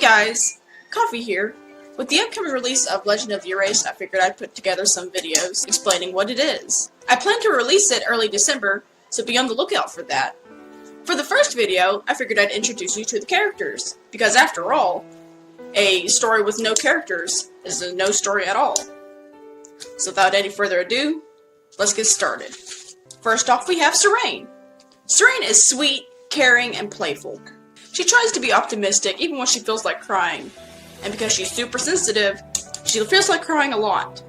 guys, Coffee here. With the upcoming release of Legend of the Erased, I figured I'd put together some videos explaining what it is. I plan to release it early December, so be on the lookout for that. For the first video, I figured I'd introduce you to the characters, because after all, a story with no characters is no story at all. So without any further ado, let's get started. First off, we have Serene. Serene is sweet, caring, and playful. She tries to be optimistic even when she feels like crying, and because she's super sensitive, she feels like crying a lot.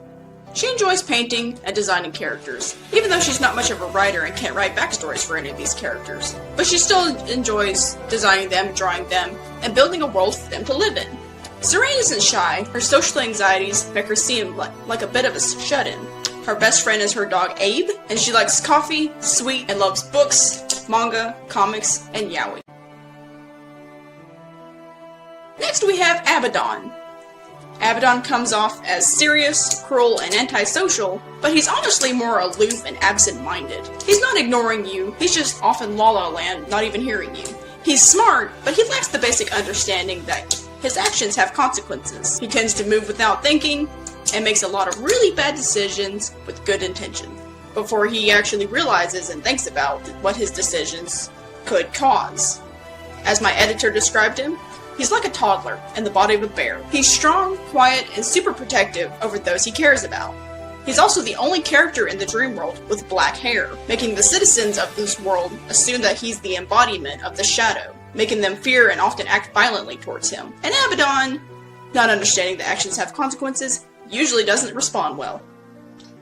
She enjoys painting and designing characters, even though she's not much of a writer and can't write backstories for any of these characters. But she still enjoys designing them, drawing them, and building a world for them to live in. Serene isn't shy. Her social anxieties make her seem like a bit of a shut-in. Her best friend is her dog Abe, and she likes coffee, sweet, and loves books, manga, comics, and yaoi. Next we have Abaddon. Abaddon comes off as serious, cruel, and antisocial, but he's honestly more aloof and absent-minded. He's not ignoring you, he's just off in La La Land, not even hearing you. He's smart, but he lacks the basic understanding that his actions have consequences. He tends to move without thinking, and makes a lot of really bad decisions with good intention, before he actually realizes and thinks about what his decisions could cause. As my editor described him, he's like a toddler in the body of a bear. He's strong, quiet, and super protective over those he cares about. He's also the only character in the dream world with black hair, making the citizens of this world assume that he's the embodiment of the shadow, making them fear and often act violently towards him. And Abaddon, not understanding that actions have consequences, usually doesn't respond well.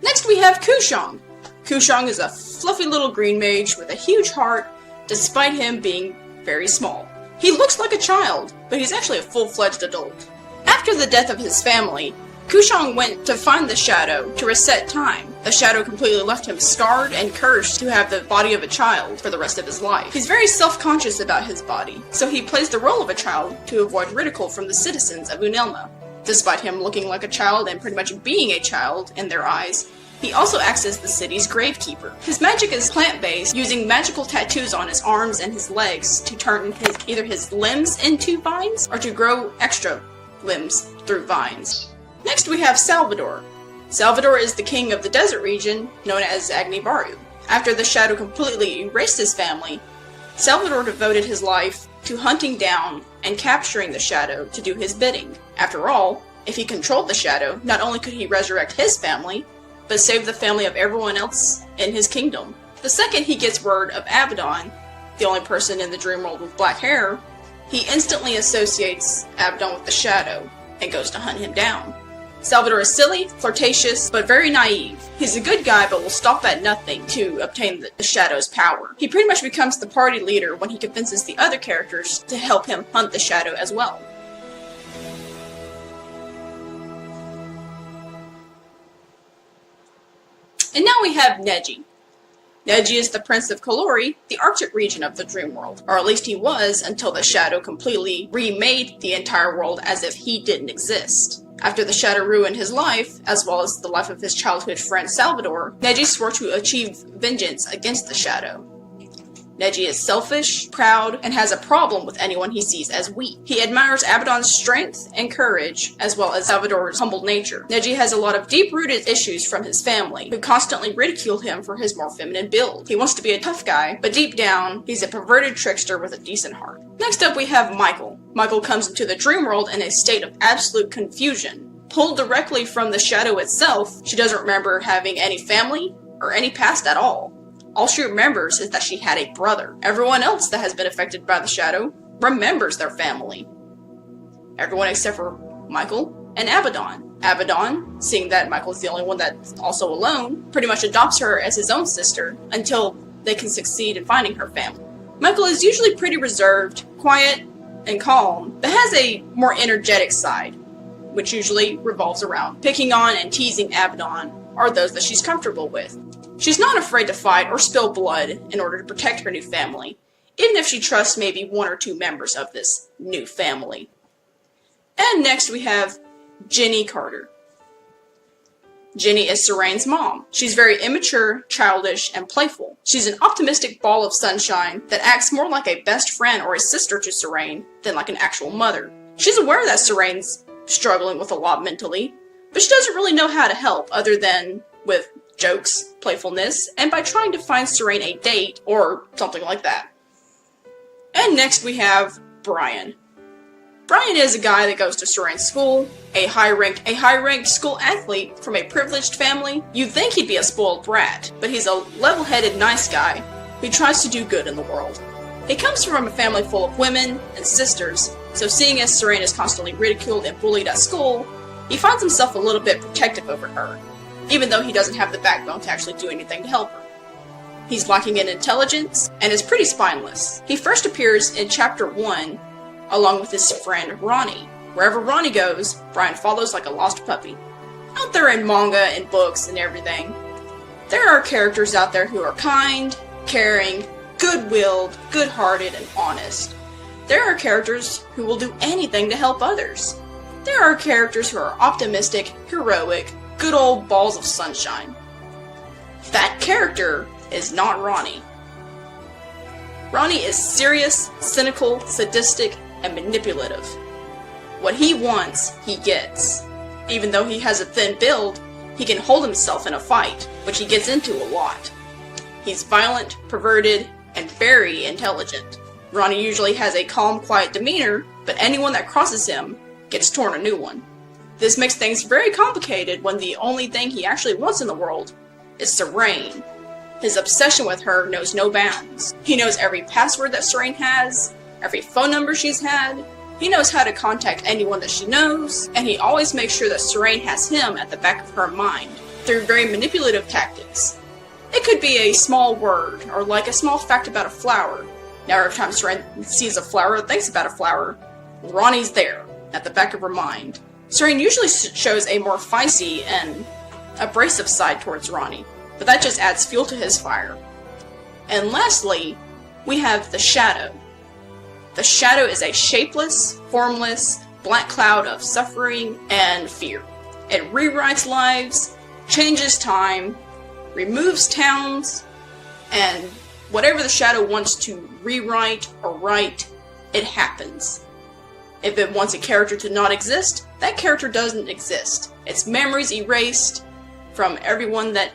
Next we have Kushong. Kushong is a fluffy little green mage with a huge heart, despite him being very small. He looks like a child, but he's actually a full-fledged adult. After the death of his family, Kushong went to find the shadow to reset time. The shadow completely left him scarred and cursed to have the body of a child for the rest of his life. He's very self-conscious about his body, so he plays the role of a child to avoid ridicule from the citizens of Unelma. Despite him looking like a child and pretty much being a child in their eyes, he also acts as the city's gravekeeper. His magic is plant-based, using magical tattoos on his arms and his legs to turn either his limbs into vines or to grow extra limbs through vines. Next we have Salvador. Salvador is the king of the desert region, known as Agnibaru. After the shadow completely erased his family, Salvador devoted his life to hunting down and capturing the shadow to do his bidding. After all, if he controlled the shadow, not only could he resurrect his family, but save the family of everyone else in his kingdom. The second he gets word of Abaddon, the only person in the dream world with black hair, he instantly associates Abaddon with the shadow and goes to hunt him down. Salvador is silly, flirtatious, but very naive. He's a good guy, but will stop at nothing to obtain the shadow's power. He pretty much becomes the party leader when he convinces the other characters to help him hunt the shadow as well. And now we have Neji. Neji is the Prince of Kalori, the Arctic region of the dream world, or at least he was until the shadow completely remade the entire world as if he didn't exist. After the shadow ruined his life, as well as the life of his childhood friend Salvador, Neji swore to achieve vengeance against the shadow. Neji is selfish, proud, and has a problem with anyone he sees as weak. He admires Abaddon's strength and courage, as well as Salvador's humble nature. Neji has a lot of deep-rooted issues from his family, who constantly ridicule him for his more feminine build. He wants to be a tough guy, but deep down, he's a perverted trickster with a decent heart. Next up we have Michael. Michael comes into the dream world in a state of absolute confusion. Pulled directly from the shadow itself, she doesn't remember having any family or any past at all. All she remembers is that she had a brother. Everyone else that has been affected by the shadow remembers their family. Everyone except for Michael and Abaddon. Abaddon, seeing that Michael's the only one that's also alone, pretty much adopts her as his own sister until they can succeed in finding her family. Michael is usually pretty reserved, quiet, and calm, but has a more energetic side, which usually revolves around picking on and teasing Abaddon or those that she's comfortable with. She's not afraid to fight or spill blood in order to protect her new family, even if she trusts maybe one or two members of this new family. And next we have Ginny Carter. Ginny is Serene's mom. She's very immature, childish, and playful. She's an optimistic ball of sunshine that acts more like a best friend or a sister to Serene than like an actual mother. She's aware that Serene's struggling with a lot mentally, but she doesn't really know how to help other than with jokes, playfulness, and by trying to find Serene a date or something like that. And next we have Bryan. Bryan is a guy that goes to Serene's school, a high-ranked school athlete from a privileged family. You'd think he'd be a spoiled brat, but he's a level-headed nice guy who tries to do good in the world. He comes from a family full of women and sisters, so seeing as Serene is constantly ridiculed and bullied at school, he finds himself a little bit protective over her, even though he doesn't have the backbone to actually do anything to help her. He's lacking in intelligence and is pretty spineless. He first appears in Chapter 1 along with his friend Ronnie. Wherever Ronnie goes, Bryan follows like a lost puppy. Out there in manga and books and everything, there are characters out there who are kind, caring, good-willed, good-hearted, and honest. There are characters who will do anything to help others. There are characters who are optimistic, heroic, good old balls of sunshine. That character is not Ronnie. Ronnie is serious, cynical, sadistic, and manipulative. What he wants, he gets. Even though he has a thin build, he can hold himself in a fight, which he gets into a lot. He's violent, perverted, and very intelligent. Ronnie usually has a calm, quiet demeanor, but anyone that crosses him gets torn a new one. This makes things very complicated when the only thing he actually wants in the world is Serene. His obsession with her knows no bounds. He knows every password that Serene has, every phone number she's had. He knows how to contact anyone that she knows, and he always makes sure that Serene has him at the back of her mind through very manipulative tactics. It could be a small word, or like a small fact about a flower. Now every time Serene sees a flower or thinks about a flower, Ronnie's there, at the back of her mind. Serene usually shows a more feisty and abrasive side towards Ronnie, but that just adds fuel to his fire. And lastly, we have the Shadow. The Shadow is a shapeless, formless, black cloud of suffering and fear. It rewrites lives, changes time, removes towns, and whatever the Shadow wants to rewrite or write, it happens. If it wants a character to not exist, that character doesn't exist. Its memories erased from everyone that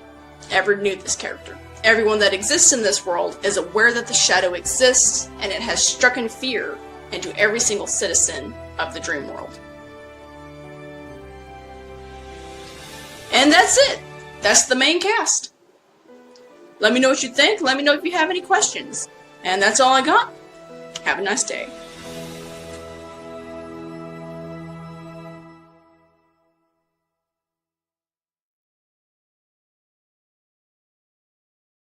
ever knew this character. Everyone that exists in this world is aware that the Shadow exists, and it has struck fear into every single citizen of the dream world. And that's it! That's the main cast. Let me know what you think, let me know if you have any questions. And that's all I got. Have a nice day.